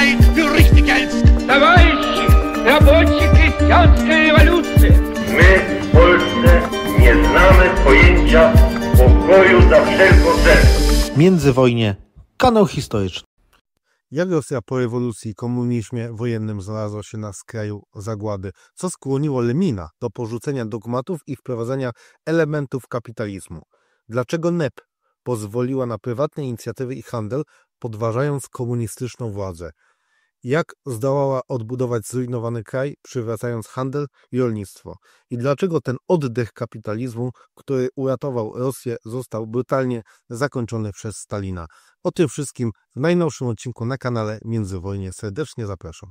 Zeit für richtig hältst. Товарищи, рабочая крестьянская революция. My w Polsce nie znamy pojęcia pokoju za wszelką cenę. Międzywojnie. Kanał historyczny. Jak Rosja po rewolucji i komunizmie wojennym znalazła się na skraju zagłady? Co skłoniło Lenina do porzucenia dogmatów i wprowadzenia elementów kapitalizmu? Dlaczego NEP pozwoliła na prywatne inicjatywy i handel, podważając komunistyczną władzę? Jak zdołała odbudować zrujnowany kraj, przywracając handel i rolnictwo? I dlaczego ten oddech kapitalizmu, który uratował Rosję, został brutalnie zakończony przez Stalina? O tym wszystkim w najnowszym odcinku na kanale Międzywojnie. Serdecznie zapraszam.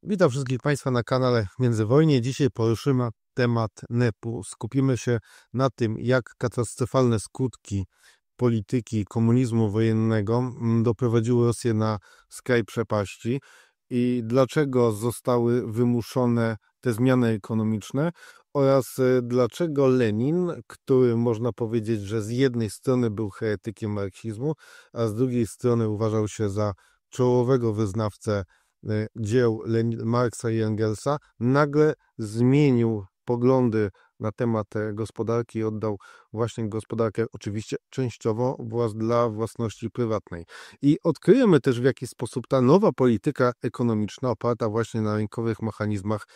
Witam wszystkich Państwa na kanale Międzywojnie. Dzisiaj poruszymy temat NEP-u. Skupimy się na tym, jak katastrofalne skutki polityki komunizmu wojennego doprowadziły Rosję na skraj przepaści i dlaczego zostały wymuszone te zmiany ekonomiczne oraz dlaczego Lenin, który można powiedzieć, że z jednej strony był heretykiem marksizmu, a z drugiej strony uważał się za czołowego wyznawcę dzieł Marksa i Engelsa, nagle zmienił poglądy na temat gospodarki i oddał właśnie gospodarkę oczywiście częściowo dla własności prywatnej. I odkryjemy też, w jaki sposób ta nowa polityka ekonomiczna oparta właśnie na rynkowych mechanizmach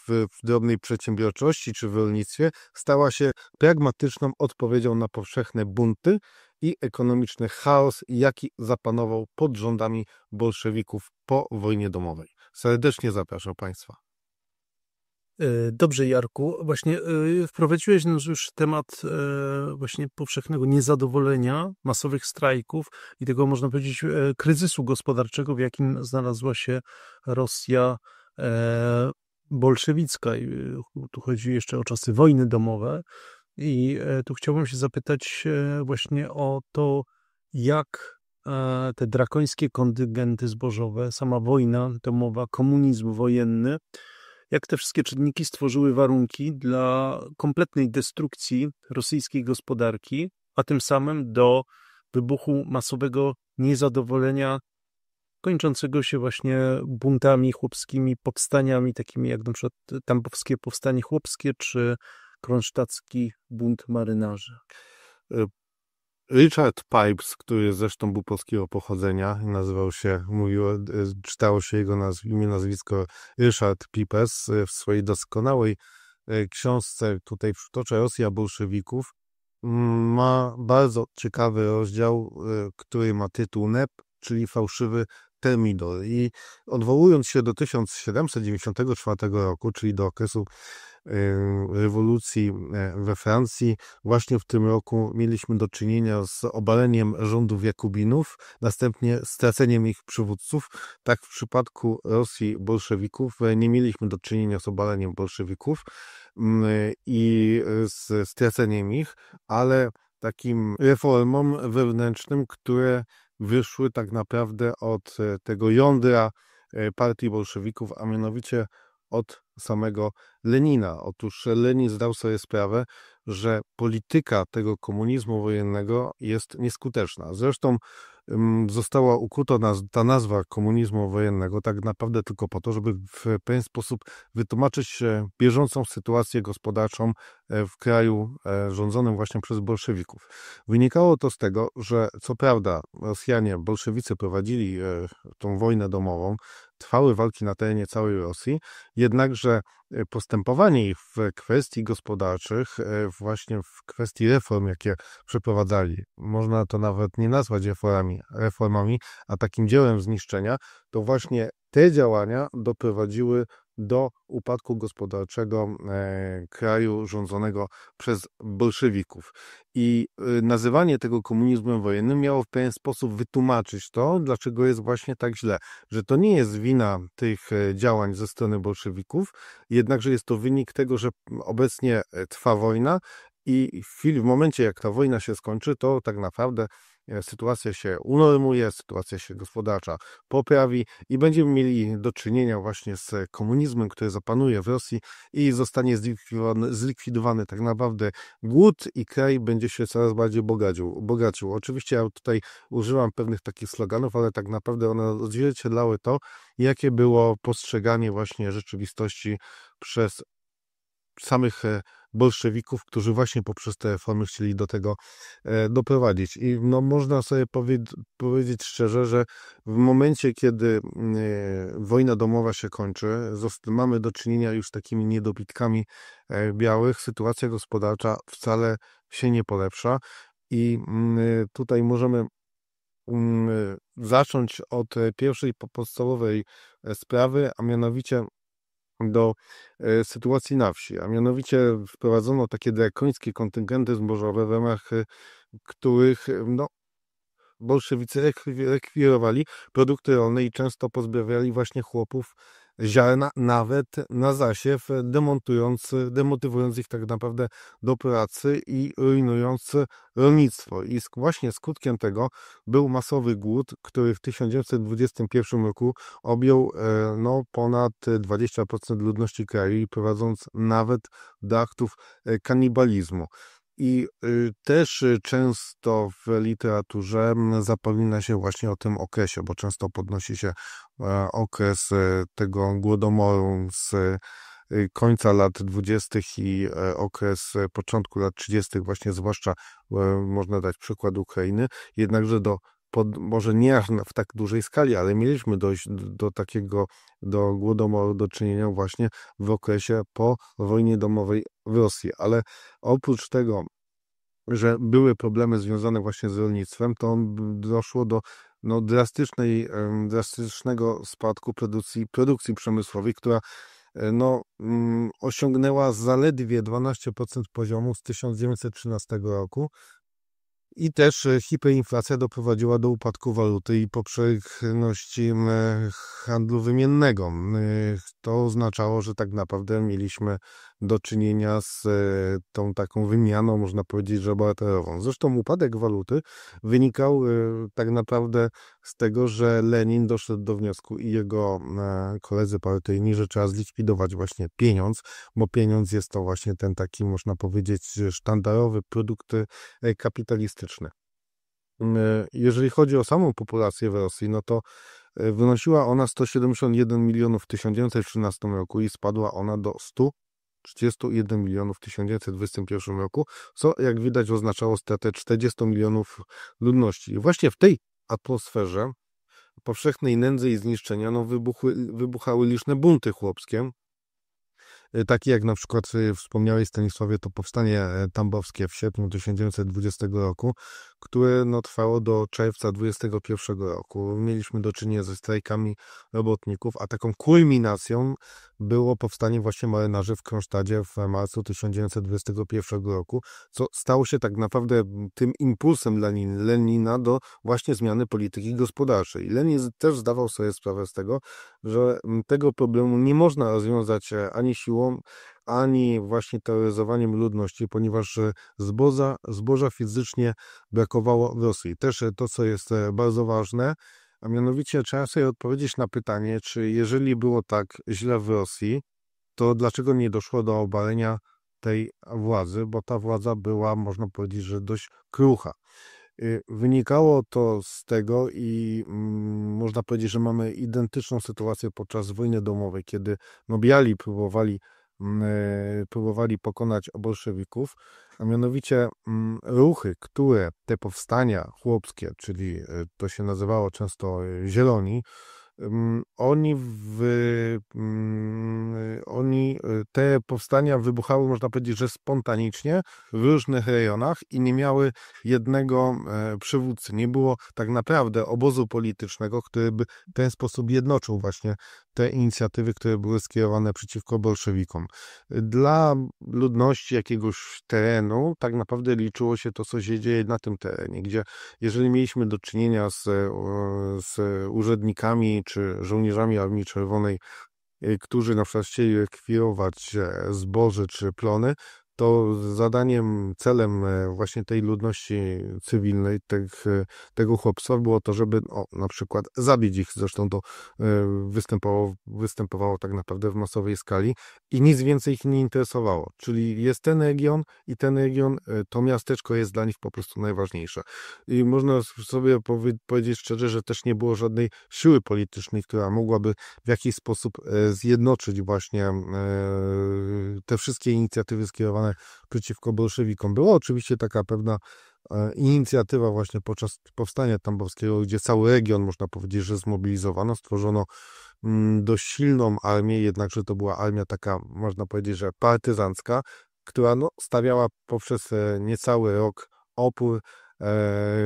w drobnej przedsiębiorczości czy w rolnictwie stała się pragmatyczną odpowiedzią na powszechne bunty i ekonomiczny chaos, jaki zapanował pod rządami bolszewików po wojnie domowej. Serdecznie zapraszam Państwa. Dobrze, Jarku. Właśnie wprowadziłeś nas już temat właśnie powszechnego niezadowolenia, masowych strajków i tego, można powiedzieć, kryzysu gospodarczego, w jakim znalazła się Rosja bolszewicka. I tu chodzi jeszcze o czasy wojny domowej. I tu chciałbym się zapytać właśnie o to, jak te drakońskie kontyngenty zbożowe, sama wojna domowa, komunizm wojenny, jak te wszystkie czynniki stworzyły warunki dla kompletnej destrukcji rosyjskiej gospodarki, a tym samym do wybuchu masowego niezadowolenia kończącego się właśnie buntami chłopskimi, powstaniami takimi jak na przykład Tambowskie Powstanie Chłopskie czy Kronsztacki Bunt Marynarzy. Richard Pipes, który zresztą był polskiego pochodzenia, czytało się jego imię, nazwisko Ryszard Pipes, w swojej doskonałej książce, tutaj przytoczę, Rosja bolszewików, ma bardzo ciekawy rozdział, który ma tytuł NEP, czyli fałszywy termidor. I odwołując się do 1794 roku, czyli do okresu rewolucji we Francji, właśnie w tym roku mieliśmy do czynienia z obaleniem rządów Jakubinów, następnie straceniem ich przywódców. Tak w przypadku Rosji bolszewików nie mieliśmy do czynienia z obaleniem bolszewików i z straceniem ich, ale takim reformom wewnętrznym, które wyszły tak naprawdę od tego jądra partii bolszewików, a mianowicie od samego Lenina. Otóż Lenin zdał sobie sprawę, że polityka tego komunizmu wojennego jest nieskuteczna. Zresztą została ukuta ta nazwa komunizmu wojennego tak naprawdę tylko po to, żeby w pewien sposób wytłumaczyć bieżącą sytuację gospodarczą w kraju rządzonym właśnie przez bolszewików. Wynikało to z tego, że co prawda Rosjanie, bolszewicy prowadzili tą wojnę domową, trwały walki na terenie całej Rosji, jednakże postępowanie ich w kwestii gospodarczych, właśnie w kwestii reform, jakie przeprowadzali, można to nawet nie nazwać reformami, a takim dziełem zniszczenia, to właśnie te działania doprowadziły do upadku gospodarczego kraju rządzonego przez bolszewików. I nazywanie tego komunizmem wojennym miało w pewien sposób wytłumaczyć to, dlaczego jest właśnie tak źle. Że to nie jest wina tych działań ze strony bolszewików, jednakże jest to wynik tego, że obecnie trwa wojna i w momencie, jak ta wojna się skończy, to tak naprawdę sytuacja się unormuje, sytuacja się gospodarcza poprawi i będziemy mieli do czynienia właśnie z komunizmem, który zapanuje w Rosji i zostanie zlikwidowany tak naprawdę głód i kraj będzie się coraz bardziej bogacił. Oczywiście ja tutaj używam pewnych takich sloganów, ale tak naprawdę one odzwierciedlały to, jakie było postrzeganie właśnie rzeczywistości przez samych bolszewików, którzy właśnie poprzez te reformy chcieli do tego doprowadzić. I no, można sobie powiedzieć szczerze, że w momencie, kiedy wojna domowa się kończy, mamy do czynienia już z takimi niedobitkami białych, sytuacja gospodarcza wcale się nie polepsza i tutaj możemy zacząć od pierwszej podstawowej sprawy, a mianowicie do sytuacji na wsi, a mianowicie wprowadzono takie drakońskie kontyngenty zbożowe, w ramach których no, bolszewicy rekwirowali produkty rolne i często pozbawiali właśnie chłopów ziarna nawet na zasiew, demotywując ich tak naprawdę do pracy i rujnując rolnictwo. I właśnie skutkiem tego był masowy głód, który w 1921 roku objął no, ponad 20% ludności kraju i prowadząc nawet do aktów kanibalizmu. I też często w literaturze zapomina się właśnie o tym okresie, bo często podnosi się okres tego głodomoru z końca lat 20. i okres początku lat 30. właśnie zwłaszcza można dać przykład Ukrainy, jednakże może nie aż w tak dużej skali, ale mieliśmy dojść do głodomoru do czynienia właśnie w okresie po wojnie domowej w Rosji. Ale oprócz tego, że były problemy związane właśnie z rolnictwem, to doszło do no, drastycznego spadku produkcji przemysłowej, która no, osiągnęła zaledwie 12% poziomu z 1913 roku. I też hiperinflacja doprowadziła do upadku waluty i powszechności handlu wymiennego. To oznaczało, że tak naprawdę mieliśmy do czynienia z tą taką wymianą, można powiedzieć, że barterową. Zresztą upadek waluty wynikał tak naprawdę z tego, że Lenin doszedł do wniosku i jego koledzy partyjni, że trzeba zlikwidować właśnie pieniądz, bo pieniądz jest to właśnie ten taki, można powiedzieć, sztandarowy produkt kapitalistyczny. Jeżeli chodzi o samą populację w Rosji, no to wynosiła ona 171 milionów w 1913 roku i spadła ona do 131 milionów w 1921 roku, co jak widać oznaczało stratę 40 milionów ludności. I właśnie w tej atmosferze powszechnej nędzy i zniszczenia no, wybuchały liczne bunty chłopskie, takie jak na przykład wspomniałeś, Stanisławie, to powstanie tambowskie w sierpniu 1920 roku, które no, trwało do czerwca 1921 roku. Mieliśmy do czynienia ze strajkami robotników, a taką kulminacją było powstanie właśnie marynarzy w Kronsztadzie w marcu 1921 roku, co stało się tak naprawdę tym impulsem dla Lenina do właśnie zmiany polityki gospodarczej. Lenin też zdawał sobie sprawę z tego, że tego problemu nie można rozwiązać ani siłą, ani właśnie terroryzowaniem ludności, ponieważ zboża fizycznie brakowało w Rosji. Też to, co jest bardzo ważne, a mianowicie trzeba sobie odpowiedzieć na pytanie, czy jeżeli było tak źle w Rosji, to dlaczego nie doszło do obalenia tej władzy, bo ta władza była, można powiedzieć, że dość krucha. Wynikało to z tego i można powiedzieć, że mamy identyczną sytuację podczas wojny domowej, kiedy no, biali próbowali pokonać bolszewików, a mianowicie ruchy, które te powstania chłopskie, czyli to się nazywało często zieloni, te powstania wybuchały, można powiedzieć, że spontanicznie w różnych rejonach i nie miały jednego przywódcy. Nie było tak naprawdę obozu politycznego, który by w ten sposób jednoczył właśnie te inicjatywy, które były skierowane przeciwko bolszewikom. Dla ludności jakiegoś terenu tak naprawdę liczyło się to, co się dzieje na tym terenie, gdzie jeżeli mieliśmy do czynienia z urzędnikami czy żołnierzami Armii Czerwonej, którzy na przykład chcieli rekwirować zboże czy plony, to zadaniem, celem właśnie tej ludności cywilnej, tego chłopstwa było to, żeby na przykład zabić ich. Zresztą to występowało tak naprawdę w masowej skali i nic więcej ich nie interesowało. Czyli jest ten region i ten region, to miasteczko jest dla nich po prostu najważniejsze. I można sobie powiedzieć szczerze, że też nie było żadnej siły politycznej, która mogłaby w jakiś sposób zjednoczyć właśnie te wszystkie inicjatywy skierowane przeciwko bolszewikom. Była oczywiście taka pewna inicjatywa właśnie podczas powstania tambowskiego, gdzie cały region, można powiedzieć, że zmobilizowano, stworzono dość silną armię, jednakże to była armia taka, można powiedzieć, że partyzancka, która stawiała poprzez niecały rok opór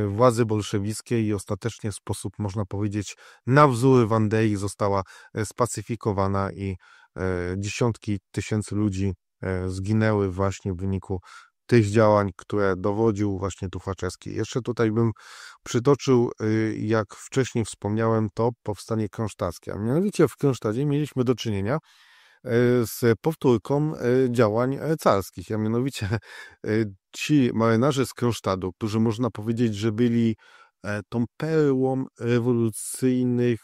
władzy bolszewickiej i ostatecznie w sposób, można powiedzieć, na wzór Wandei została spacyfikowana i dziesiątki tysięcy ludzi zginęły właśnie w wyniku tych działań, które dowodził właśnie Tuchaczewski. Jeszcze tutaj bym przytoczył, jak wcześniej wspomniałem, to powstanie kronsztackie. A mianowicie w Kronsztadzie mieliśmy do czynienia z powtórką działań carskich. A mianowicie ci marynarze z Kronsztadu, którzy można powiedzieć, że byli tą perłą rewolucyjnych,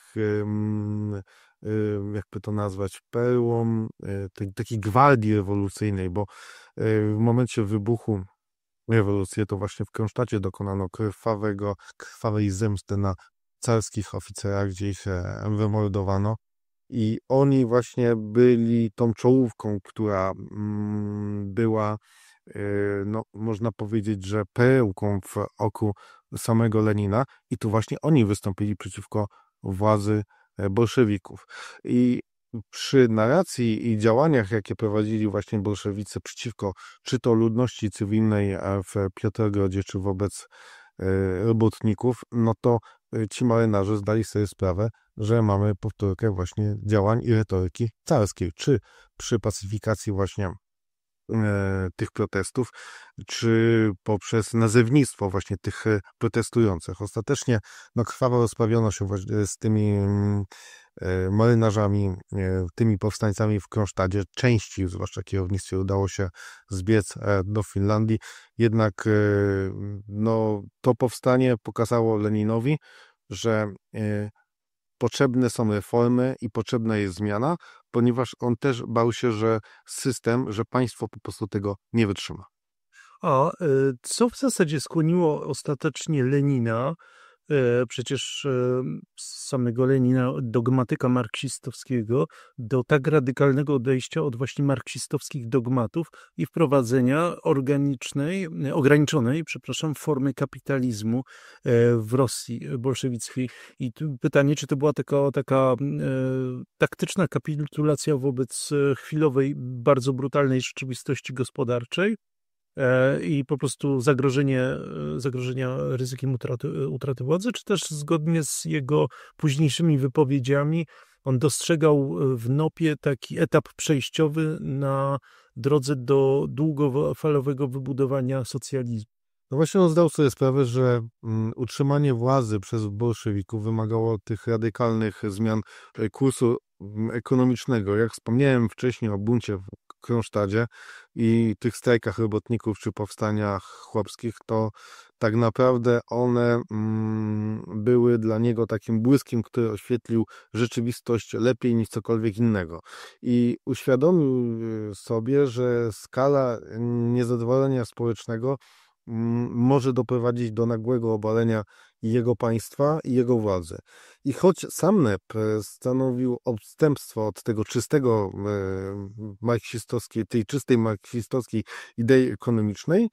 jakby to nazwać, perłą takiej gwardii rewolucyjnej, bo w momencie wybuchu rewolucji to właśnie w Kronsztadzie dokonano krwawej zemsty na carskich oficerach, gdzie ich wymordowano. I oni właśnie byli tą czołówką, która była, można powiedzieć, że perełką w oku samego Lenina i tu właśnie oni wystąpili przeciwko władzy bolszewików. I przy narracji i działaniach, jakie prowadzili właśnie bolszewicy przeciwko czy to ludności cywilnej w Piotrogrodzie, czy wobec robotników, no to ci marynarze zdali sobie sprawę, że mamy powtórkę właśnie działań i retoryki carskiej, czy przy pacyfikacji właśnie tych protestów, czy poprzez nazewnictwo właśnie tych protestujących. Ostatecznie krwawo rozprawiono się właśnie z tymi marynarzami, tymi powstańcami w Kronsztadzie. Części, zwłaszcza kierownictwie, udało się zbiec do Finlandii. Jednak to powstanie pokazało Leninowi, że potrzebne są reformy i potrzebna jest zmiana, ponieważ on też bał się, że że państwo po prostu tego nie wytrzyma. A co w zasadzie skłoniło ostatecznie Lenina, przecież samego Lenina, dogmatyka marksistowskiego, do tak radykalnego odejścia od właśnie marksistowskich dogmatów i wprowadzenia ograniczonej formy kapitalizmu w Rosji bolszewickiej. I pytanie, czy to była taka taktyczna kapitulacja wobec chwilowej, bardzo brutalnej rzeczywistości gospodarczej, i po prostu zagrożenia ryzykiem utraty władzy, czy też zgodnie z jego późniejszymi wypowiedziami on dostrzegał w NOP-ie taki etap przejściowy na drodze do długofalowego wybudowania socjalizmu. No właśnie on zdał sobie sprawę, że utrzymanie władzy przez bolszewików wymagało tych radykalnych zmian kursu ekonomicznego. Jak wspomniałem wcześniej o buncie w Kronsztadzie i tych strajkach robotników czy powstaniach chłopskich, to tak naprawdę one były dla niego takim błyskiem, który oświetlił rzeczywistość lepiej niż cokolwiek innego. I uświadomił sobie, że skala niezadowolenia społecznego może doprowadzić do nagłego obalenia jego państwa i jego władzy. I choć sam NEP stanowił odstępstwo od tego czystego tej czystej marksistowskiej idei ekonomicznej,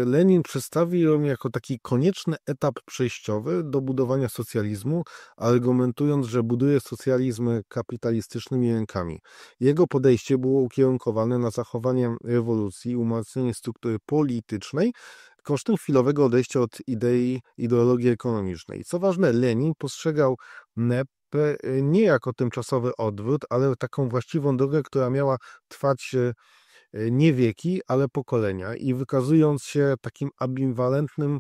Lenin przedstawił ją jako taki konieczny etap przejściowy do budowania socjalizmu, argumentując, że buduje socjalizm kapitalistycznymi rękami. Jego podejście było ukierunkowane na zachowanie rewolucji i umacnienie struktury politycznej, kosztem chwilowego odejścia od ideologii ekonomicznej. Co ważne, Lenin postrzegał NEP nie jako tymczasowy odwrót, ale taką właściwą drogę, która miała trwać nie wieki, ale pokolenia i wykazując się takim ambiwalentnym,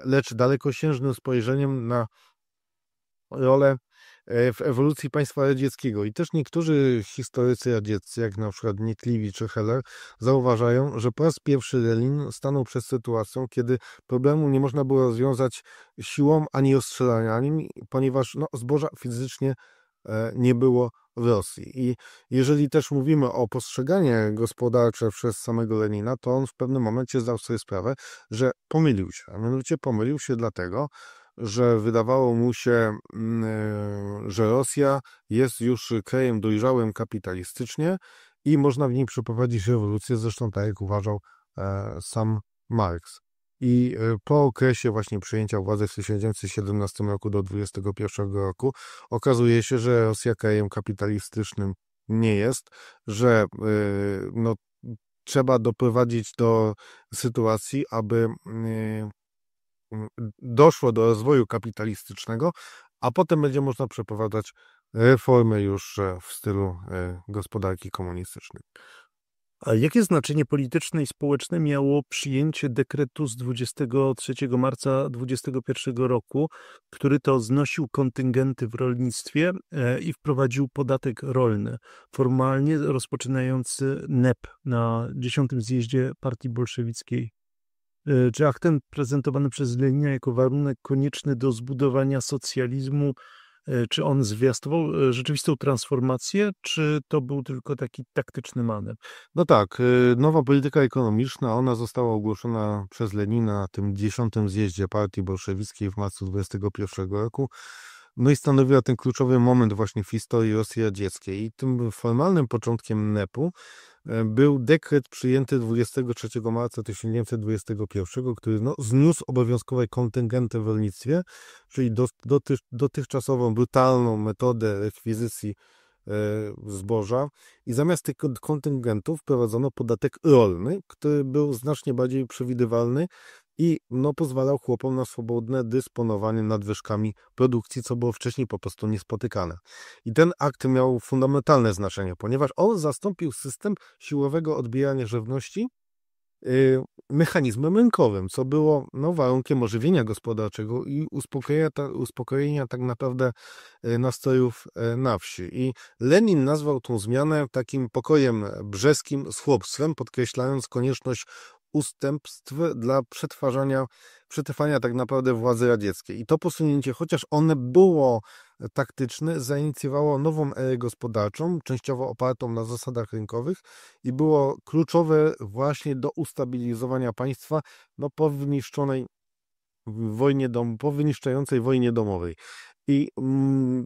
lecz dalekosiężnym spojrzeniem na rolę w ewolucji państwa radzieckiego. I też niektórzy historycy radzieccy, jak na przykład Nietliwi czy Heller, zauważają, że po raz pierwszy Lenin stanął przed sytuacją, kiedy problemu nie można było rozwiązać siłą ani ostrzelaniami, ponieważ zboża fizycznie nie było w Rosji. I jeżeli też mówimy o postrzeganie gospodarcze przez samego Lenina, to on w pewnym momencie zdał sobie sprawę, że pomylił się. A mianowicie pomylił się dlatego, że wydawało mu się, że Rosja jest już krajem dojrzałym kapitalistycznie i można w niej przeprowadzić rewolucję, zresztą tak jak uważał sam Marks. I po okresie właśnie przejęcia władzy w 1917 roku do 1921 roku okazuje się, że Rosja krajem kapitalistycznym nie jest, że trzeba doprowadzić do sytuacji, aby doszło do rozwoju kapitalistycznego, a potem będzie można przeprowadzać reformy już w stylu gospodarki komunistycznej. A jakie znaczenie polityczne i społeczne miało przyjęcie dekretu z 23 marca 2021 roku, który to znosił kontyngenty w rolnictwie i wprowadził podatek rolny, formalnie rozpoczynający NEP na 10. zjeździe Partii Bolszewickiej? Czy akt ten prezentowany przez Lenina jako warunek konieczny do zbudowania socjalizmu, czy on zwiastował rzeczywistą transformację, czy to był tylko taki taktyczny manewr? No tak, nowa polityka ekonomiczna, ona została ogłoszona przez Lenina na tym 10. zjeździe Partii Bolszewickiej w marcu 1921 roku. No i stanowiła ten kluczowy moment właśnie w historii Rosji radzieckiej. I tym formalnym początkiem NEP-u był dekret przyjęty 23 marca 1921, który zniósł obowiązkowe kontyngenty w rolnictwie, czyli dotychczasową brutalną metodę rekwizycji zboża i zamiast tych kontyngentów wprowadzono podatek rolny, który był znacznie bardziej przewidywalny i pozwalał chłopom na swobodne dysponowanie nadwyżkami produkcji, co było wcześniej po prostu niespotykane. I ten akt miał fundamentalne znaczenie, ponieważ on zastąpił system siłowego odbierania żywności mechanizmem rynkowym, co było warunkiem ożywienia gospodarczego i uspokojenia tak naprawdę nastrojów na wsi. I Lenin nazwał tą zmianę takim pokojem brzeskim z chłopstwem, podkreślając konieczność ustępstw dla przetrwania tak naprawdę władzy radzieckiej. I to posunięcie, chociaż one było taktyczne, zainicjowało nową erę gospodarczą, częściowo opartą na zasadach rynkowych i było kluczowe właśnie do ustabilizowania państwa po wyniszczającej wojnie domowej. I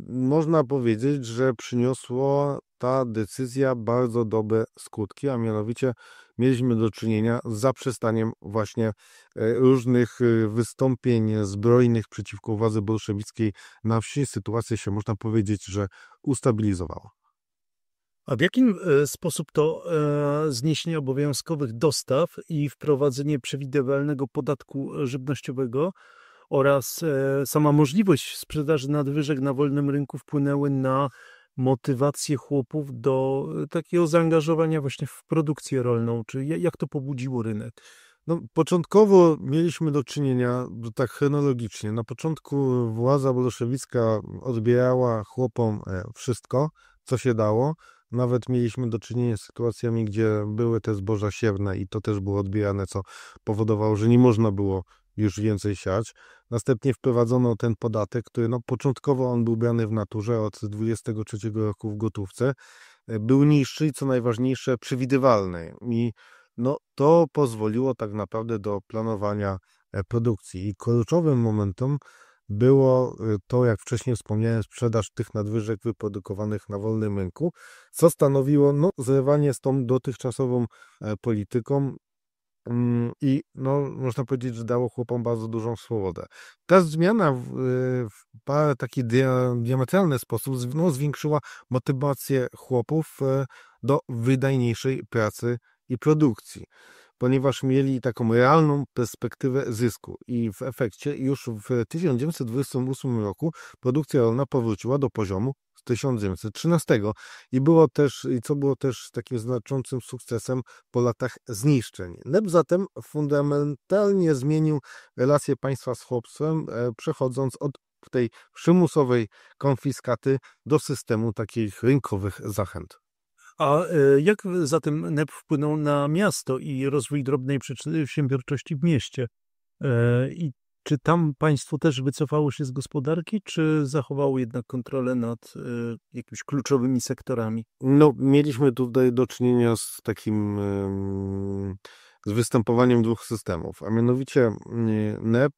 można powiedzieć, że przyniosła ta decyzja bardzo dobre skutki, a mianowicie mieliśmy do czynienia z zaprzestaniem właśnie różnych wystąpień zbrojnych przeciwko władzy bolszewickiej na wsi. Sytuacja się, można powiedzieć, że ustabilizowała. A w jakim sposób to zniesienie obowiązkowych dostaw i wprowadzenie przewidywalnego podatku żywnościowego oraz sama możliwość sprzedaży nadwyżek na wolnym rynku wpłynęły na motywację chłopów do takiego zaangażowania właśnie w produkcję rolną? Czy jak to pobudziło rynek? Początkowo mieliśmy do czynienia, tak chronologicznie, na początku władza bolszewicka odbierała chłopom wszystko, co się dało. Nawet mieliśmy do czynienia z sytuacjami, gdzie były te zboża siewne i to też było odbierane, co powodowało, że nie można było już więcej siać. Następnie wprowadzono ten podatek, który początkowo on był brany w naturze od 23 roku w gotówce. Był niższy i co najważniejsze przewidywalny. I to pozwoliło tak naprawdę do planowania produkcji. I kluczowym momentem było to, jak wcześniej wspomniałem, sprzedaż tych nadwyżek wyprodukowanych na wolnym rynku, co stanowiło zerwanie z tą dotychczasową polityką i można powiedzieć, że dało chłopom bardzo dużą swobodę. Ta zmiana w taki diametralny sposób zwiększyła motywację chłopów do wydajniejszej pracy i produkcji, ponieważ mieli taką realną perspektywę zysku i w efekcie już w 1928 roku produkcja rolna powróciła do poziomu z 1913 i co było też takim znaczącym sukcesem po latach zniszczeń. NEP zatem fundamentalnie zmienił relacje państwa z chłopstwem, przechodząc od tej przymusowej konfiskaty do systemu takich rynkowych zachęt. A jak zatem NEP wpłynął na miasto i rozwój drobnej przedsiębiorczości w mieście? I czy tam państwo też wycofało się z gospodarki, czy zachowało jednak kontrolę nad jakimiś kluczowymi sektorami? No, mieliśmy tutaj do czynienia z takim z występowaniem dwóch systemów, a mianowicie NEP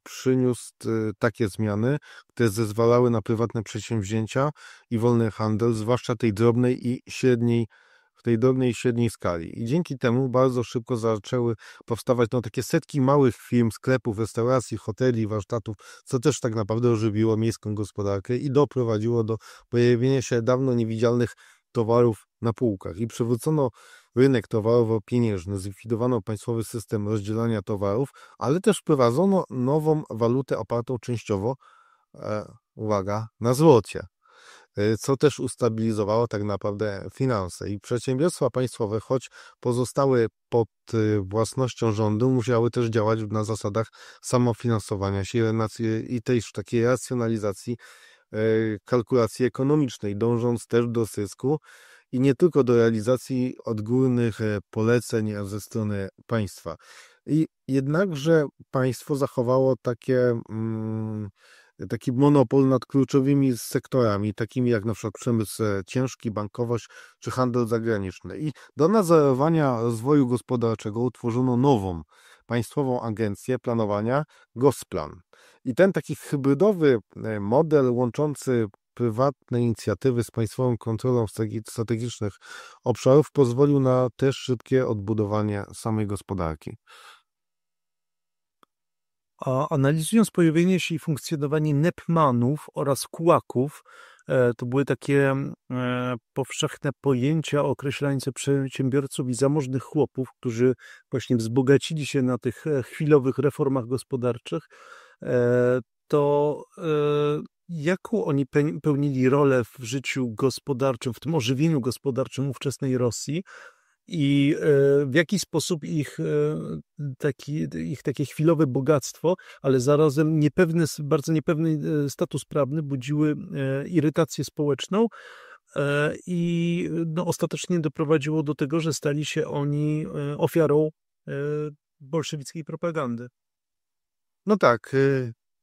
przyniósł takie zmiany, które zezwalały na prywatne przedsięwzięcia i wolny handel, zwłaszcza tej drobnej i średniej, w tej drobnej i średniej skali. I dzięki temu bardzo szybko zaczęły powstawać takie setki małych firm, sklepów, restauracji, hoteli, warsztatów, co też tak naprawdę ożywiło miejską gospodarkę i doprowadziło do pojawienia się dawno niewidzialnych towarów na półkach. I przywrócono rynek towarowo-pieniężny, zlikwidowano państwowy system rozdzielania towarów, ale też wprowadzono nową walutę opartą częściowo, uwaga, na złocie, co też ustabilizowało tak naprawdę finanse. I przedsiębiorstwa państwowe, choć pozostały pod własnością rządu, musiały też działać na zasadach samofinansowania się i też takiej racjonalizacji kalkulacji ekonomicznej, dążąc też do zysku i nie tylko do realizacji odgórnych poleceń ze strony państwa. I jednakże państwo zachowało taki monopol nad kluczowymi sektorami, takimi jak na przykład przemysł ciężki, bankowość czy handel zagraniczny. I do nadzorowania rozwoju gospodarczego utworzono nową państwową agencję planowania, Gosplan. I ten taki hybrydowy model łączący prywatne inicjatywy z państwową kontrolą strategicznych obszarów pozwolił na też szybkie odbudowanie samej gospodarki. A analizując pojawienie się i funkcjonowanie NEP-manów oraz kułaków, to były takie powszechne pojęcia określające przedsiębiorców i zamożnych chłopów, którzy właśnie wzbogacili się na tych chwilowych reformach gospodarczych, to jaką oni pełnili rolę w życiu gospodarczym, w tym ożywieniu gospodarczym ówczesnej Rosji i w jaki sposób ich takie chwilowe bogactwo, ale zarazem bardzo niepewny status prawny budziły irytację społeczną i ostatecznie doprowadziło do tego, że stali się oni ofiarą bolszewickiej propagandy. No tak,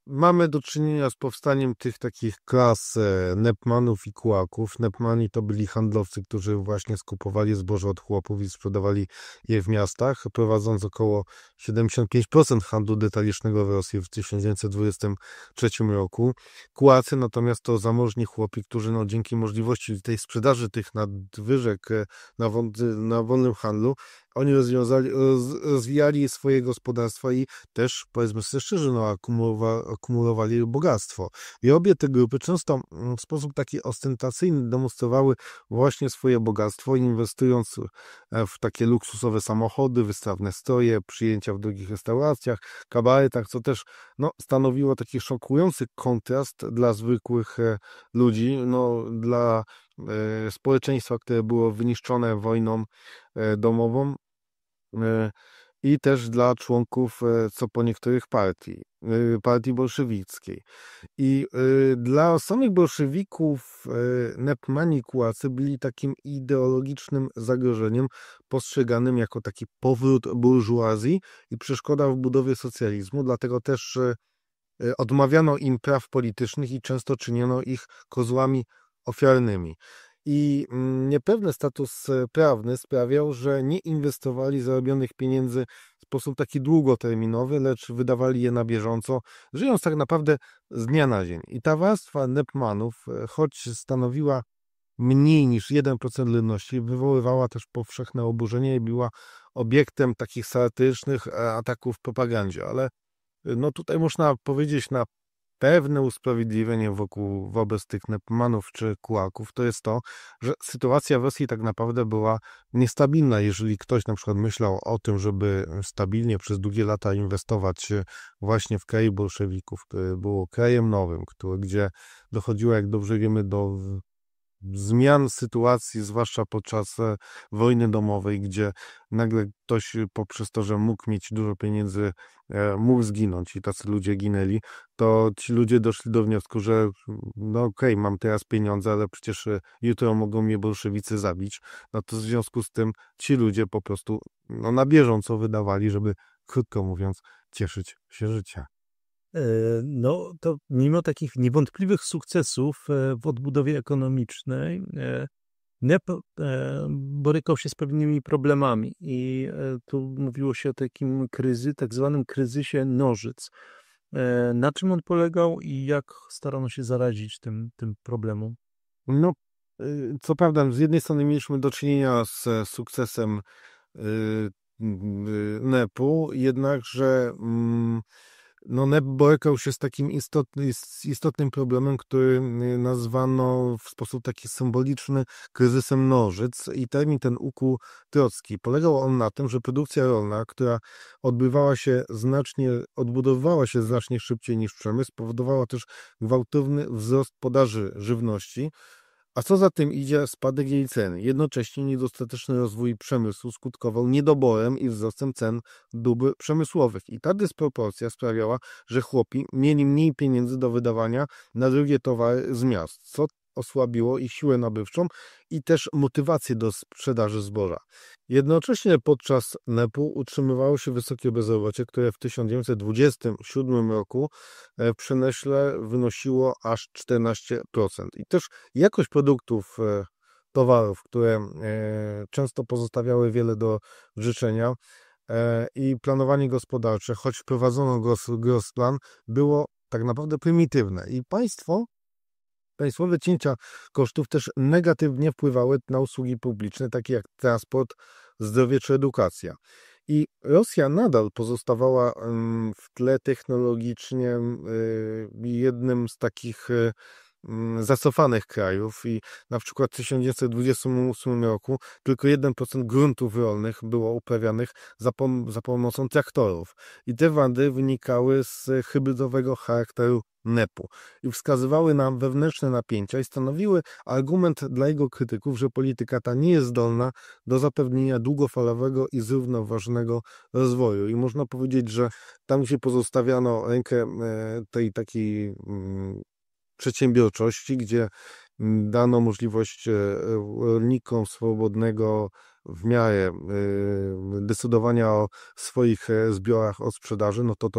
mamy do czynienia z powstaniem tych takich klas nepmanów i kułaków. Nepmani to byli handlowcy, którzy właśnie skupowali zboże od chłopów i sprzedawali je w miastach, prowadząc około 75% handlu detalicznego w Rosji w 1923 roku. Kułacy natomiast to zamożni chłopi, którzy dzięki możliwości tej sprzedaży tych nadwyżek na wolnym handlu, oni rozwijali swoje gospodarstwa i też, powiedzmy sobie szczerze, akumulowali bogactwo. I obie te grupy często w sposób taki ostentacyjny demonstrowały właśnie swoje bogactwo, inwestując w takie luksusowe samochody, wystawne stroje, przyjęcia w drogich restauracjach, kabaretach, co też stanowiło taki szokujący kontrast dla zwykłych ludzi, dla społeczeństwa, które było wyniszczone wojną domową i też dla członków co po niektórych partii bolszewickiej. I dla samych bolszewików nepmani i kułacy byli takim ideologicznym zagrożeniem postrzeganym jako taki powrót burżuazji i przeszkoda w budowie socjalizmu, dlatego też odmawiano im praw politycznych i często czyniono ich kozłami ofiarnymi. I niepewny status prawny sprawiał, że nie inwestowali zarobionych pieniędzy w sposób taki długoterminowy, lecz wydawali je na bieżąco, żyjąc tak naprawdę z dnia na dzień. I ta warstwa nepmanów, choć stanowiła mniej niż 1% ludności, wywoływała też powszechne oburzenie i była obiektem takich satyrycznych ataków w propagandzie. Ale tutaj można powiedzieć na pewne usprawiedliwienie wobec tych nepmanów czy kułaków, to jest to, że sytuacja w Rosji tak naprawdę była niestabilna. Jeżeli ktoś na przykład myślał o tym, żeby stabilnie przez długie lata inwestować właśnie w kraj bolszewików, który było krajem nowym, gdzie dochodziło, jak dobrze wiemy, do zmian sytuacji, zwłaszcza podczas wojny domowej, gdzie nagle ktoś poprzez to, że mógł mieć dużo pieniędzy, mógł zginąć i tacy ludzie ginęli, to ci ludzie doszli do wniosku, że no okej, mam teraz pieniądze, ale przecież jutro mogą mnie bolszewicy zabić. No to w związku z tym ci ludzie po prostu no, na bieżąco wydawali, żeby, krótko mówiąc, cieszyć się życia. No to mimo takich niewątpliwych sukcesów w odbudowie ekonomicznej, NEP borykał się z pewnymi problemami i tu mówiło się o takim tak zwanym kryzysie nożyc. Na czym on polegał i jak starano się zaradzić tym problemom? No, co prawda, z jednej strony mieliśmy do czynienia z sukcesem NEP-u, jednakże no, NEP borykał się z takim istotnym problemem, który nazwano w sposób taki symboliczny kryzysem nożyc i termin ten ukuł Trocki. Polegał on na tym, że produkcja rolna, która odbudowywała się znacznie szybciej niż przemysł, powodowała też gwałtowny wzrost podaży żywności, a co za tym idzie spadek jej ceny. Jednocześnie niedostateczny rozwój przemysłu skutkował niedoborem i wzrostem cen dóbr przemysłowych. I ta dysproporcja sprawiała, że chłopi mieli mniej pieniędzy do wydawania na drugie towary z miast, co osłabiło ich siłę nabywczą i też motywację do sprzedaży zboża. Jednocześnie podczas NEP-u utrzymywało się wysokie bezrobocie, które w 1927 roku w Przemyśle wynosiło aż 14%. I też jakość produktów, towarów, które często pozostawiały wiele do życzenia i planowanie gospodarcze, choć wprowadzono Grosplan, było tak naprawdę prymitywne i państwowe cięcia kosztów też negatywnie wpływały na usługi publiczne, takie jak transport, zdrowie czy edukacja. I Rosja nadal pozostawała w tle technologicznie jednym z takich zacofanych krajów i na przykład w 1928 roku tylko 1% gruntów rolnych było uprawianych za pomocą traktorów. I te wady wynikały z hybrydowego charakteru NEP-u i wskazywały na wewnętrzne napięcia i stanowiły argument dla jego krytyków, że polityka ta nie jest zdolna do zapewnienia długofalowego i zrównoważonego rozwoju. I można powiedzieć, że tam, gdzie pozostawiano rękę tej takiej przedsiębiorczości, gdzie dano możliwość rolnikom swobodnego w miarę decydowania o swoich zbiorach, o sprzedaży, no to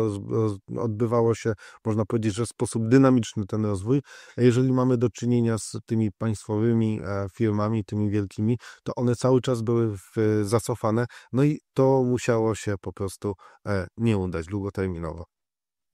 odbywało się, można powiedzieć, że w sposób dynamiczny ten rozwój. A jeżeli mamy do czynienia z tymi państwowymi firmami, tymi wielkimi, to one cały czas były zacofane, no i to musiało się po prostu nie udać długoterminowo.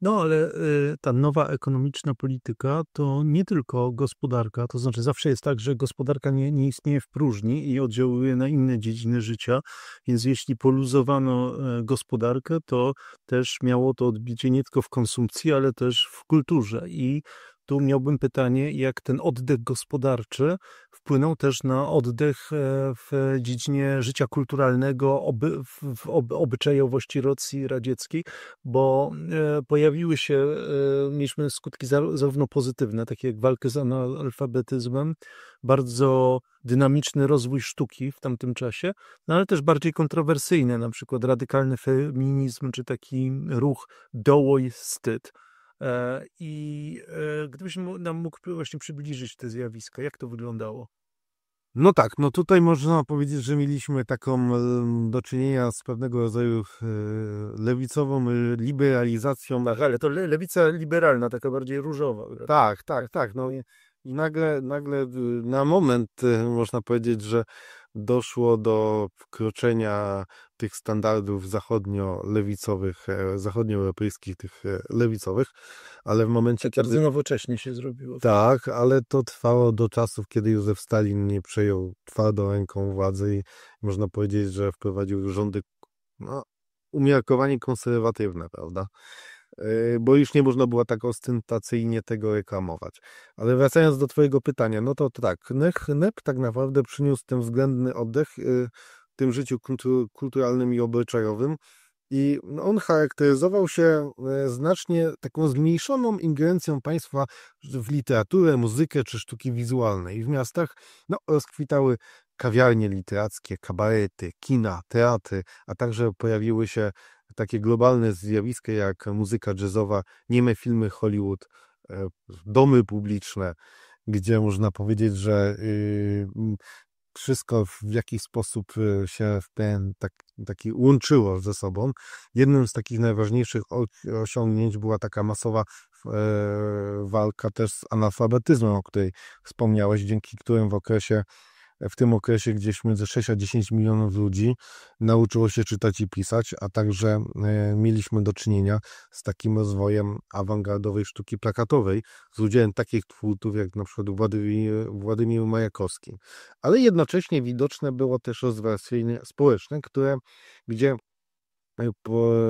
No, ale ta nowa ekonomiczna polityka to nie tylko gospodarka, to znaczy zawsze jest tak, że gospodarka nie istnieje w próżni i oddziałuje na inne dziedziny życia, więc jeśli poluzowano gospodarkę, to też miało to odbicie nie tylko w konsumpcji, ale też w kulturze. I tu miałbym pytanie, jak ten oddech gospodarczy wpłynął też na oddech w dziedzinie życia kulturalnego, w obyczajowości Rosji radzieckiej, bo pojawiły się, mieliśmy skutki zarówno pozytywne, takie jak walkę z analfabetyzmem, bardzo dynamiczny rozwój sztuki w tamtym czasie, no ale też bardziej kontrowersyjne, na przykład radykalny feminizm, czy taki ruch dołoj wstyd. I gdybyś nam mógł właśnie przybliżyć te zjawiska, jak to wyglądało? No tak, no tutaj można powiedzieć, że mieliśmy taką do czynienia z pewnego rodzaju lewicową liberalizacją. Tak, ale to lewica liberalna, taka bardziej różowa. Tak. No i nagle na moment można powiedzieć, że doszło do wkroczenia tych standardów zachodnio-lewicowych, zachodnioeuropejskich, tych lewicowych, ale w momencie, kiedy... Bardzo nowocześnie się zrobiło. Tak, ale to trwało do czasów, kiedy Józef Stalin nie przejął twardą ręką władzy i można powiedzieć, że wprowadził rządy umiarkowanie konserwatywne, prawda? Bo już nie można było tak ostentacyjnie tego reklamować. Ale wracając do twojego pytania, no to tak, NEP tak naprawdę przyniósł ten względny oddech w tym życiu kulturalnym i obyczajowym I on charakteryzował się znacznie taką zmniejszoną ingerencją państwa w literaturę, muzykę czy sztuki wizualne. I w miastach rozkwitały kawiarnie literackie, kabarety, kina, teatry, a także pojawiły się takie globalne zjawiska jak muzyka jazzowa, nieme filmy Hollywood, domy publiczne, gdzie można powiedzieć, że wszystko w jakiś sposób się w ten taki łączyło ze sobą. Jednym z takich najważniejszych osiągnięć była taka masowa walka też z analfabetyzmem, o której wspomniałeś, dzięki którym w tym okresie gdzieś między 6 a 10 milionów ludzi nauczyło się czytać i pisać, a także mieliśmy do czynienia z takim rozwojem awangardowej sztuki plakatowej, z udziałem takich twórców jak na przykład Władimir Majakowski. Ale jednocześnie widoczne było też rozwarstwienie społeczne, gdzie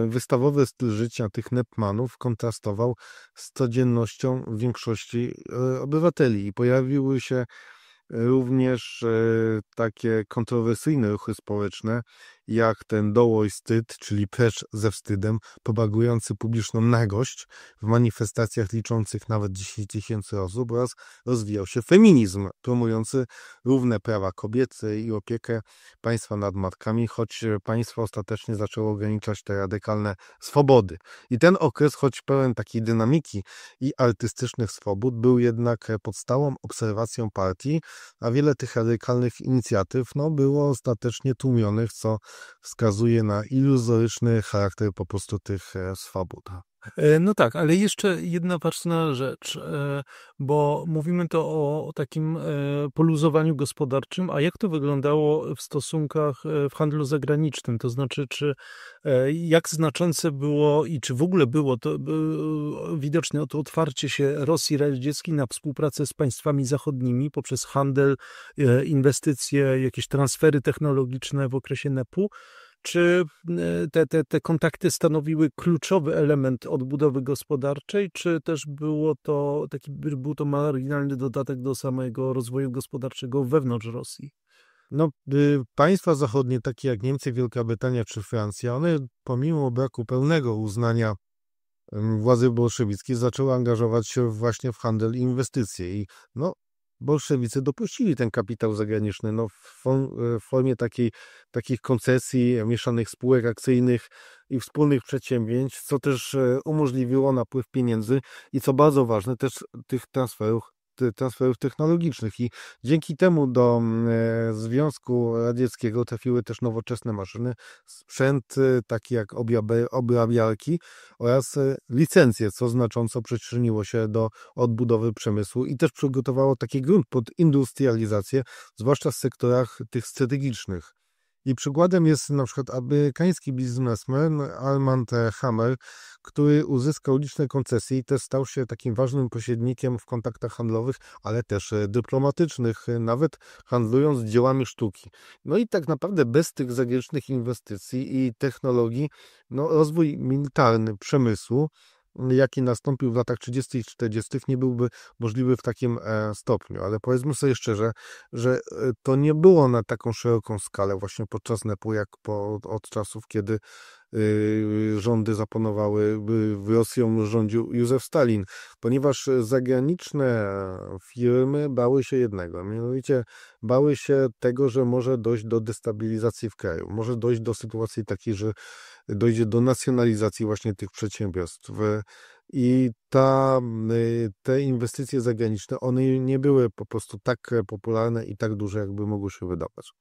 wystawowy styl życia tych Nepmanów kontrastował z codziennością większości obywateli i pojawiły się również takie kontrowersyjne ruchy społeczne, jak ten dołoj wstyd, czyli precz ze wstydem, propagujący publiczną nagość w manifestacjach liczących nawet 10 000 osób, oraz rozwijał się feminizm, promujący równe prawa kobiece i opiekę państwa nad matkami, choć państwo ostatecznie zaczęło ograniczać te radykalne swobody. I ten okres, choć pełen takiej dynamiki i artystycznych swobód, był jednak pod stałą obserwacją partii, a wiele tych radykalnych inicjatyw było ostatecznie tłumionych, co wskazuje na iluzoryczny charakter po prostu tych swobód. No tak, ale jeszcze jedna ważna rzecz, bo mówimy to o takim poluzowaniu gospodarczym, a jak to wyglądało w stosunkach w handlu zagranicznym? To znaczy, jak znaczące było i czy w ogóle było to widoczne to otwarcie się Rosji radzieckiej na współpracę z państwami zachodnimi poprzez handel, inwestycje, jakieś transfery technologiczne w okresie NEP-u? Czy te kontakty stanowiły kluczowy element odbudowy gospodarczej, czy też był to marginalny dodatek do samego rozwoju gospodarczego wewnątrz Rosji? Państwa zachodnie, takie jak Niemcy, Wielka Brytania czy Francja, one pomimo braku pełnego uznania władzy bolszewickiej zaczęły angażować się właśnie w handel i inwestycje. I bolszewicy dopuścili ten kapitał zagraniczny w formie takich koncesji, mieszanych spółek akcyjnych i wspólnych przedsięwzięć, co też umożliwiło napływ pieniędzy i co bardzo ważne, też tych transferów technologicznych. I dzięki temu do Związku Radzieckiego trafiły też nowoczesne maszyny, sprzęt taki jak obrabiarki oraz licencje, co znacząco przyczyniło się do odbudowy przemysłu i też przygotowało taki grunt pod industrializację, zwłaszcza w sektorach tych strategicznych. I przykładem jest na przykład amerykański biznesmen Armand Hammer, który uzyskał liczne koncesje i też stał się takim ważnym pośrednikiem w kontaktach handlowych, ale też dyplomatycznych, nawet handlując dziełami sztuki. I tak naprawdę bez tych zagranicznych inwestycji i technologii, rozwój militarny przemysłu, jaki nastąpił w latach 30. i 40., nie byłby możliwy w takim stopniu. Ale powiedzmy sobie szczerze, że to nie było na taką szeroką skalę właśnie podczas NEP-u, jak od czasów, kiedy rządy zapanowały, w Rosją rządził Józef Stalin, ponieważ zagraniczne firmy bały się jednego, mianowicie bały się tego, że może dojść do destabilizacji w kraju, może dojść do sytuacji takiej, że dojdzie do nacjonalizacji właśnie tych przedsiębiorstw. I te inwestycje zagraniczne, one nie były po prostu tak popularne i tak duże, jakby mogło się wydawać.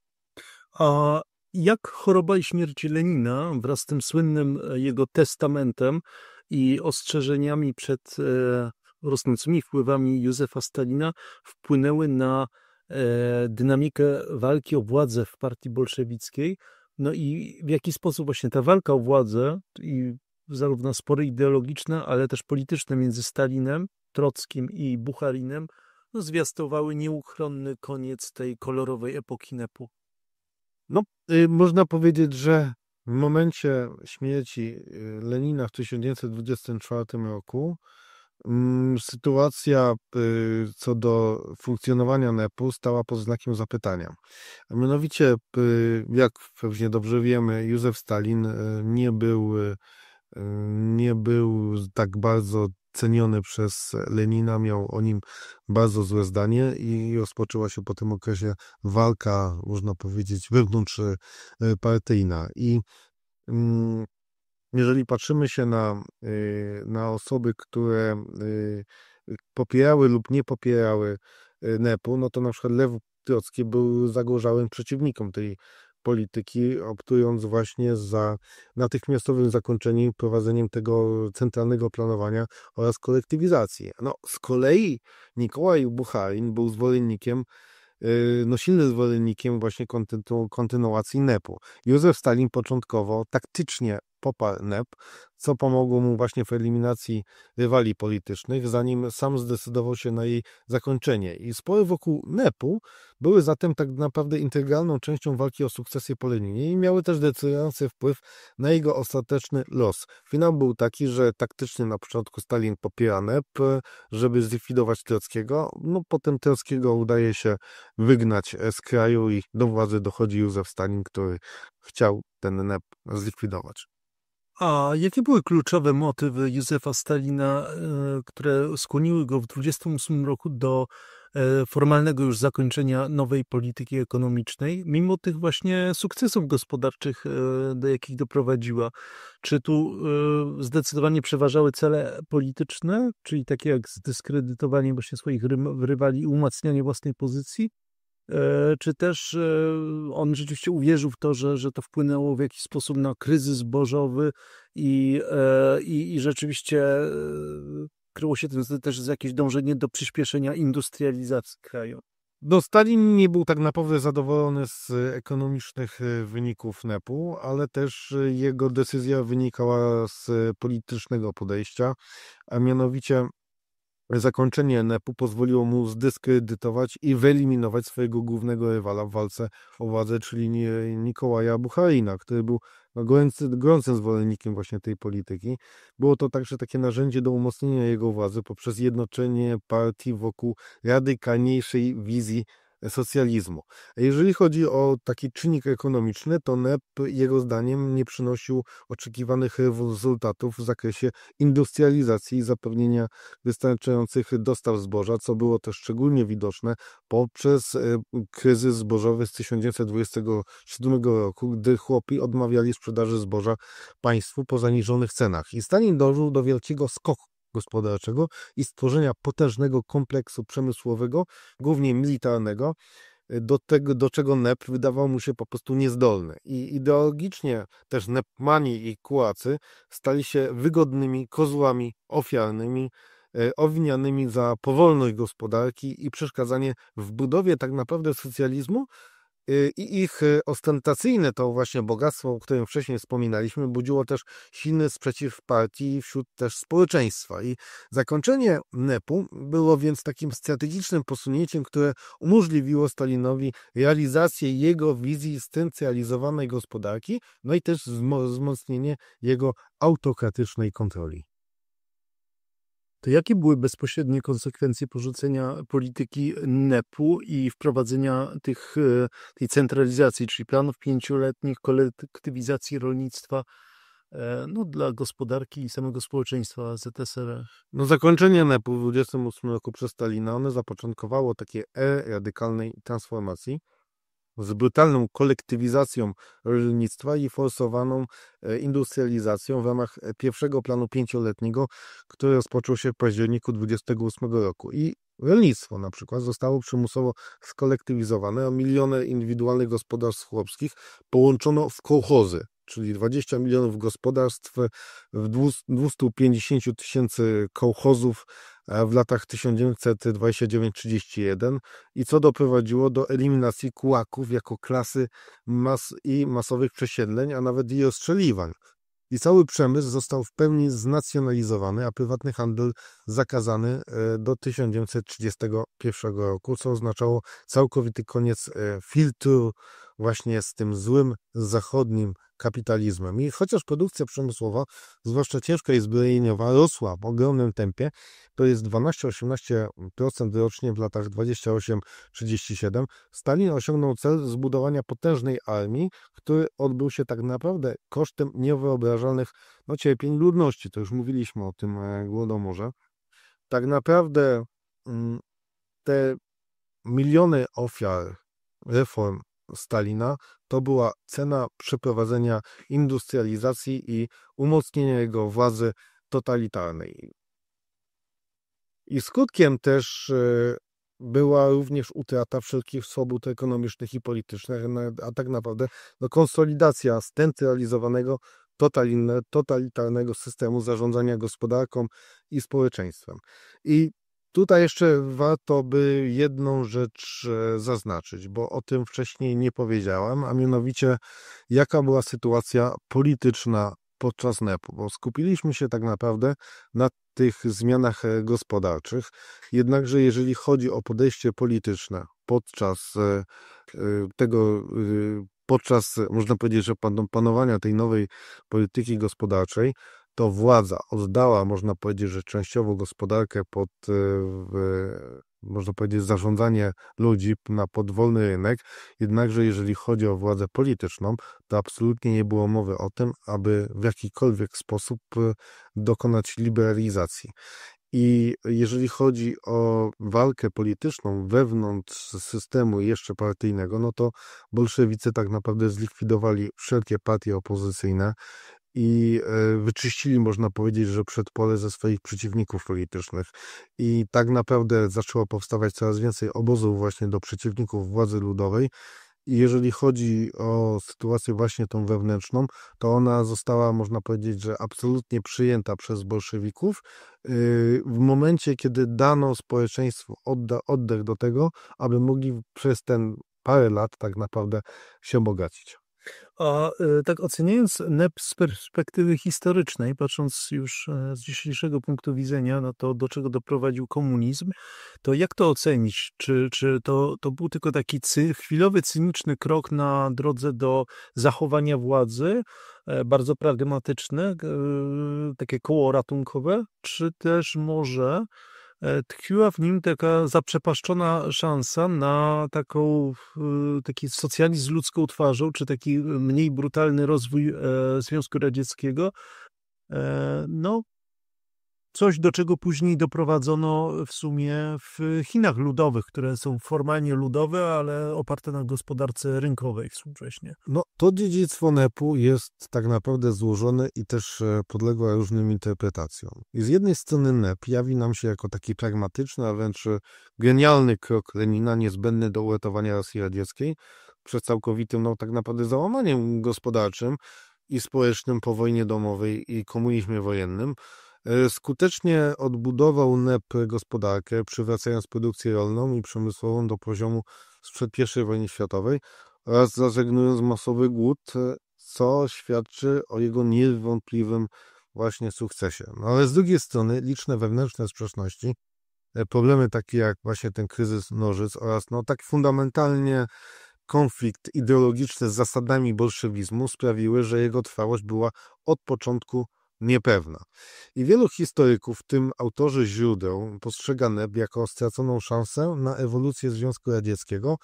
A jak choroba i śmierć Lenina wraz z tym słynnym jego testamentem i ostrzeżeniami przed rosnącymi wpływami Józefa Stalina wpłynęły na dynamikę walki o władzę w partii bolszewickiej? I w jaki sposób właśnie ta walka o władzę i zarówno spory ideologiczne, ale też polityczne między Stalinem, Trockim i Bucharinem zwiastowały nieuchronny koniec tej kolorowej epoki NEP-u? Można powiedzieć, że w momencie śmierci Lenina w 1924 roku Sytuacja co do funkcjonowania NEP-u stała pod znakiem zapytania. A mianowicie, jak pewnie dobrze wiemy, Józef Stalin nie był tak bardzo ceniony przez Lenina, miał o nim bardzo złe zdanie i rozpoczęła się po tym okresie walka, można powiedzieć, wewnątrzpartyjna. I jeżeli patrzymy się na osoby, które popierały lub nie popierały NEP-u, no to na przykład Lew Trocki był zagorzałym przeciwnikiem tej polityki, optując właśnie za natychmiastowym zakończeniem, prowadzeniem tego centralnego planowania oraz kolektywizacji. No, z kolei Mikołaj Bucharin był zwolennikiem, silnym zwolennikiem właśnie kontynuacji NEP-u. Józef Stalin początkowo taktycznie poparł NEP, co pomogło mu właśnie w eliminacji rywali politycznych, zanim sam zdecydował się na jej zakończenie. I spory wokół NEP-u były zatem tak naprawdę integralną częścią walki o sukcesję po Leninie i miały też decydujący wpływ na jego ostateczny los. Finał był taki, że taktycznie na początku Stalin popiera NEP, żeby zlikwidować Trockiego. No potem Trockiego udaje się wygnać z kraju i do władzy dochodzi Józef Stalin, który chciał ten NEP zlikwidować. A jakie były kluczowe motywy Józefa Stalina, które skłoniły go w 1928 roku do formalnego już zakończenia nowej polityki ekonomicznej, mimo tych właśnie sukcesów gospodarczych, do jakich doprowadziła? Czy tu zdecydowanie przeważały cele polityczne, czyli takie jak zdyskredytowanie właśnie swoich rywali i umacnianie własnej pozycji? Czy też on rzeczywiście uwierzył w to, że to wpłynęło w jakiś sposób na kryzys zbożowy i rzeczywiście kryło się tym też jakieś dążenie do przyspieszenia industrializacji kraju? No, Stalin nie był tak naprawdę zadowolony z ekonomicznych wyników NEP-u, ale też jego decyzja wynikała z politycznego podejścia, a mianowicie zakończenie NEP-u pozwoliło mu zdyskredytować i wyeliminować swojego głównego rywala w walce o władzę, czyli Mikołaja Bucharina, który był gorącym zwolennikiem właśnie tej polityki. Było to także takie narzędzie do umocnienia jego władzy poprzez jednoczenie partii wokół radykalniejszej wizji socjalizmu. Jeżeli chodzi o taki czynnik ekonomiczny, to NEP jego zdaniem nie przynosił oczekiwanych rezultatów w zakresie industrializacji i zapewnienia wystarczających dostaw zboża, co było też szczególnie widoczne poprzez kryzys zbożowy z 1927 roku, gdy chłopi odmawiali sprzedaży zboża państwu po zaniżonych cenach. I Stalin dążył do wielkiego skoku gospodarczego i stworzenia potężnego kompleksu przemysłowego, głównie militarnego, do czego NEP wydawał mu się po prostu niezdolny. I ideologicznie też NEPmani i kułacy stali się wygodnymi kozłami ofiarnymi, owinianymi za powolność gospodarki i przeszkadzanie w budowie tak naprawdę socjalizmu. I ich ostentacyjne to właśnie bogactwo, o którym wcześniej wspominaliśmy, budziło też silny sprzeciw partii wśród też społeczeństwa. I zakończenie NEP-u było więc takim strategicznym posunięciem, które umożliwiło Stalinowi realizację jego wizji zcentralizowanej gospodarki, no i też wzmocnienie jego autokratycznej kontroli. To jakie były bezpośrednie konsekwencje porzucenia polityki NEP-u i wprowadzenia tej centralizacji, czyli planów 5-letnich, kolektywizacji rolnictwa dla gospodarki i samego społeczeństwa ZSRR? No, zakończenie NEP-u w 1928 roku przez Stalina, one zapoczątkowało takie radykalnej transformacji z brutalną kolektywizacją rolnictwa i forsowaną industrializacją w ramach pierwszego planu 5-letniego, który rozpoczął się w październiku 1928 roku. I rolnictwo na przykład zostało przymusowo skolektywizowane, a miliony indywidualnych gospodarstw chłopskich połączono w kołchozy, czyli 20 milionów gospodarstw w 250 000 kołchozów w latach 1929-31 i co doprowadziło do eliminacji kułaków jako klasy masowych przesiedleń, a nawet i rozstrzeliwań. I cały przemysł został w pełni znacjonalizowany, a prywatny handel zakazany do 1931 roku, co oznaczało całkowity koniec filtru właśnie z tym złym zachodnim kapitalizmem. I chociaż produkcja przemysłowa, zwłaszcza ciężka i zbrojeniowa, rosła w ogromnym tempie, to jest 12-18% rocznie w latach 28-37, Stalin osiągnął cel zbudowania potężnej armii, który odbył się tak naprawdę kosztem niewyobrażalnych cierpień ludności. To już mówiliśmy o tym Głodomorze. Tak naprawdę te miliony ofiar reform Stalina to była cena przeprowadzenia industrializacji i umocnienia jego władzy totalitarnej. I skutkiem też była również utrata wszelkich swobód ekonomicznych i politycznych, a tak naprawdę konsolidacja scentralizowanego, totalitarnego systemu zarządzania gospodarką i społeczeństwem. I tutaj jeszcze warto by jedną rzecz zaznaczyć, bo o tym wcześniej nie powiedziałem, a mianowicie jaka była sytuacja polityczna podczas NEP-u, bo skupiliśmy się tak naprawdę na tych zmianach gospodarczych, jednakże jeżeli chodzi o podejście polityczne podczas można powiedzieć, że panowania tej nowej polityki gospodarczej, to władza oddała, można powiedzieć, że częściowo gospodarkę pod, można powiedzieć, zarządzanie ludzi na podwolny rynek. Jednakże jeżeli chodzi o władzę polityczną, to absolutnie nie było mowy o tym, aby w jakikolwiek sposób dokonać liberalizacji. I jeżeli chodzi o walkę polityczną wewnątrz systemu jeszcze partyjnego, no to bolszewicy tak naprawdę zlikwidowali wszelkie partie opozycyjne i wyczyścili, można powiedzieć, że przedpole ze swoich przeciwników politycznych. I tak naprawdę zaczęło powstawać coraz więcej obozów właśnie do przeciwników władzy ludowej. I jeżeli chodzi o sytuację właśnie tą wewnętrzną, to ona została, można powiedzieć, że absolutnie przyjęta przez bolszewików w momencie, kiedy dano społeczeństwu oddech do tego, aby mogli przez ten parę lat tak naprawdę się bogacić. A tak oceniając NEP z perspektywy historycznej, patrząc już z dzisiejszego punktu widzenia na to, do czego doprowadził komunizm, to jak to ocenić? Czy to był tylko taki chwilowy, cyniczny krok na drodze do zachowania władzy, bardzo pragmatyczne, takie koło ratunkowe, czy też może tkwiła w nim taka zaprzepaszczona szansa na taki socjalizm z ludzką twarzą, czy taki mniej brutalny rozwój Związku Radzieckiego. No, coś, do czego później doprowadzono w sumie w Chinach ludowych, które są formalnie ludowe, ale oparte na gospodarce rynkowej współcześnie. No, to dziedzictwo NEP-u jest tak naprawdę złożone i też podległe różnym interpretacjom. I z jednej strony NEP jawi nam się jako taki pragmatyczny, a wręcz genialny krok Lenina, niezbędny do uratowania Rosji Radzieckiej przed całkowitym, tak naprawdę załamaniem gospodarczym i społecznym po wojnie domowej i komunizmie wojennym. Skutecznie odbudował NEP gospodarkę, przywracając produkcję rolną i przemysłową do poziomu sprzed I wojny światowej oraz zrezygnując masowy głód, co świadczy o jego niewątpliwym właśnie sukcesie. No ale z drugiej strony liczne wewnętrzne sprzeczności, problemy takie jak właśnie ten kryzys nożyc oraz tak fundamentalnie konflikt ideologiczny z zasadami bolszewizmu sprawiły, że jego trwałość była od początku niepewna. I wielu historyków, w tym autorzy źródeł, postrzega NEP jako straconą szansę na ewolucję Związku Radzieckiego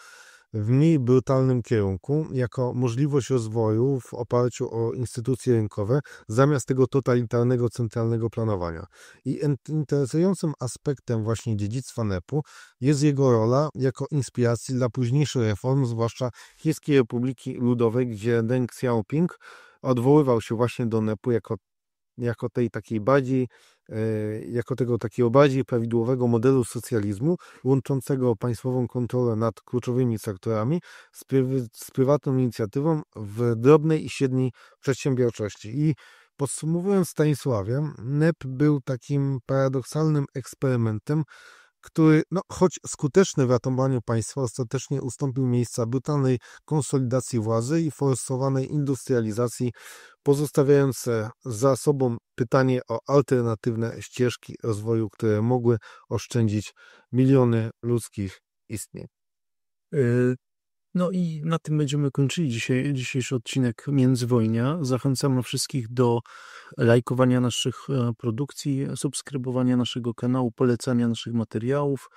w mniej brutalnym kierunku, jako możliwość rozwoju w oparciu o instytucje rynkowe, zamiast tego totalitarnego, centralnego planowania. I interesującym aspektem właśnie dziedzictwa NEP-u jest jego rola jako inspiracji dla późniejszych reform, zwłaszcza Chińskiej Republiki Ludowej, gdzie Deng Xiaoping odwoływał się właśnie do NEP-u jako tego takiego bardziej prawidłowego modelu socjalizmu, łączącego państwową kontrolę nad kluczowymi sektorami z prywatną inicjatywą w drobnej i średniej przedsiębiorczości. I podsumowując Stanisławie, NEP był takim paradoksalnym eksperymentem, który, choć skuteczny w ratowaniu państwa, ostatecznie ustąpił miejsca brutalnej konsolidacji władzy i forsowanej industrializacji, pozostawiając za sobą pytanie o alternatywne ścieżki rozwoju, które mogły oszczędzić miliony ludzkich istnień. No i na tym będziemy kończyli dzisiejszy odcinek Międzywojnia. Zachęcam wszystkich do lajkowania naszych produkcji, subskrybowania naszego kanału, polecania naszych materiałów.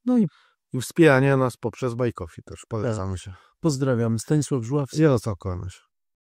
No i I wspierania nas poprzez Buy Coffee też. Polecamy się. pozdrawiam. Stanisław Żuławski. Jarosław Kołemysz.